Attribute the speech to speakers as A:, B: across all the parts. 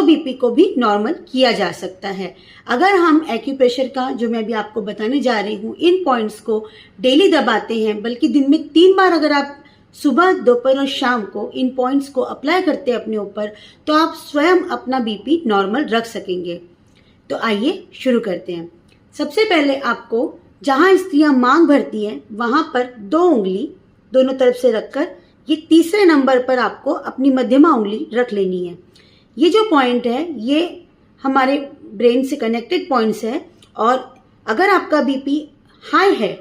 A: BP को भी normal किया जा सकता है। अगर हम एक्यूप्रेशर का, जो मैं भी आपको बताने जा रही हूँ, इन पॉइंट्स को डेली दबाते हैं, बल्कि दिन में 3 बार अगर आप सुबह, दोपहर और शाम को इन पॉइंट्स को अप्लाई करते हैं अपने ऊपर, तो आप स्वयं अपना बीपी नॉर्मल रख सकेंगे। तो आइए शुरू करते हैं। सबसे पहले आपको जहां स्त्रियां मांग भरती हैं वहां पर 2 उंगली दोनों तरफ से रखकर ये तीसरे नंबर पर आपको अपनी मध्यमा उंगली रख लेनी है। ये जो पॉइंट है ये हमारे ब्रेन से कनेक्टेड पॉइंट्स है, और अगर आपका बीपी हाई है,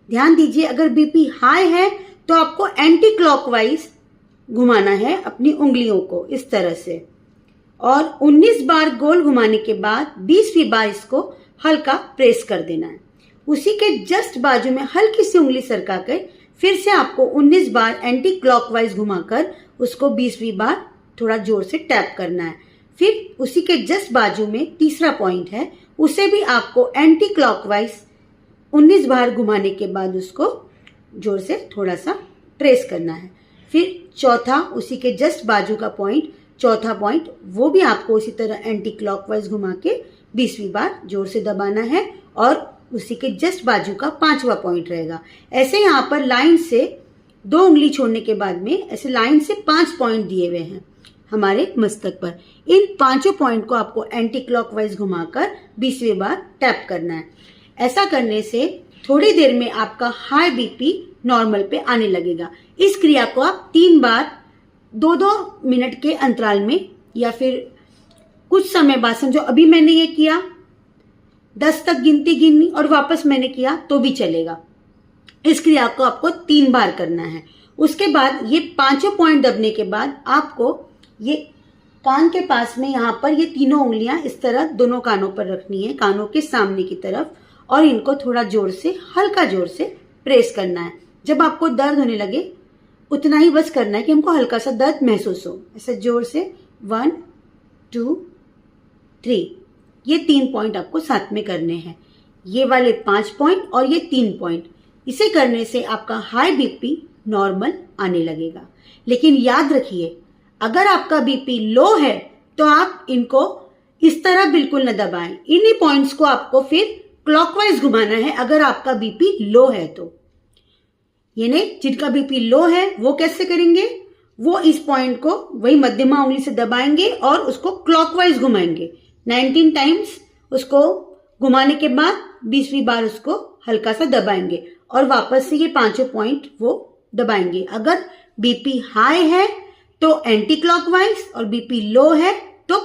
A: ध्यान दीजिए, अगर बीपी हाई है तो आपको एंटी क्लॉकवाइज घुमाना है अपनी उंगलियों को इस तरह से, और 19 बार गोल घुमाने के बाद 20वीं बार इसको हल्का प्रेस कर देना है। उसी के जस्ट बाजू में हल्की सी उंगली सरका कर फिर से आपको 19 बार एंटी क्लॉकवाइज घुमाकर उसको 20वीं बार थोड़ा जोर से टैप करना है। फिर उसी के जस्ट बाजू में तीसरा पॉइंट है, उसे भी आपको एंटी क्लॉकवाइज 19 बार घुमाने के बाद उसको जोर से थोड़ा सा प्रेस करना है। फिर चौथा, उसी के जस्ट बाजू का पॉइंट, चौथा पॉइंट, वो भी आपको उसी तरह एंटी क्लॉकवाइज घुमा के 20वीं बार जोर से दबाना है, और उसी के जस्ट बाजू का 5वां पॉइंट रहेगा। ऐसे यहाँ पर लाइन से 2 उंगली छोड़ने के बाद में ऐसे लाइन से 5 पॉइंट दिए हुए हैं हमारे मस्तक पर। इन 5 पॉइंट को आपको एंटी क्लॉकवाइज घुमाकर 20वीं बार टैप करना है। ऐसा करने से थोड़ी देर में आपका हाई बीपी नॉर्मल पे आने लगेगा। इस क्रिया को आप 3 बार 2-2 मिनट के अंतराल में, या फिर कुछ समय बाद, समझो अभी मैंने ये किया, 10 तक गिनती गिनी और वापस मैंने किया तो भी चलेगा। इस क्रिया को आपको 3 बार करना है। उसके बाद ये 5 पॉइंट दबने के बाद आपको ये कान के पास में यहाँ पर ये तीनों उंगलियां इस तरह दोनों कानों पर रखनी है, कानों के सामने की तरफ, और इनको थोड़ा जोर से, हल्का जोर से प्रेस करना है। जब आपको दर्द होने लगे उतना ही बस करना है कि हमको हल्का सा दर्द महसूस हो, ऐसे जोर से 1 2 3, ये 3 पॉइंट आपको साथ में करने हैं। ये वाले 5 पॉइंट और ये 3 पॉइंट, इसे करने से आपका हाई बीपी नॉर्मल आने लगेगा। लेकिन याद रखिए, अगर आपका बीपी लो है तो आप इनको इस तरह बिल्कुल न दबाएं। इन्हीं पॉइंट्स को आपको फिर क्लॉकवाइज घुमाना है अगर आपका बीपी लो है तो। यानी जिनका बीपी लो है वो कैसे करेंगे, वो इस पॉइंट को वही मध्यमा उंगली से दबाएंगे और उसको क्लॉकवाइज घुमाएंगे 19 टाइम्स। उसको घुमाने के बाद 20वीं बार उसको हल्का सा दबाएंगे और वापस से ये 5 पॉइंट वो दबाएंगे। अगर बीपी हाई है तो एंटी क्लॉकवाइज, और बीपी लो है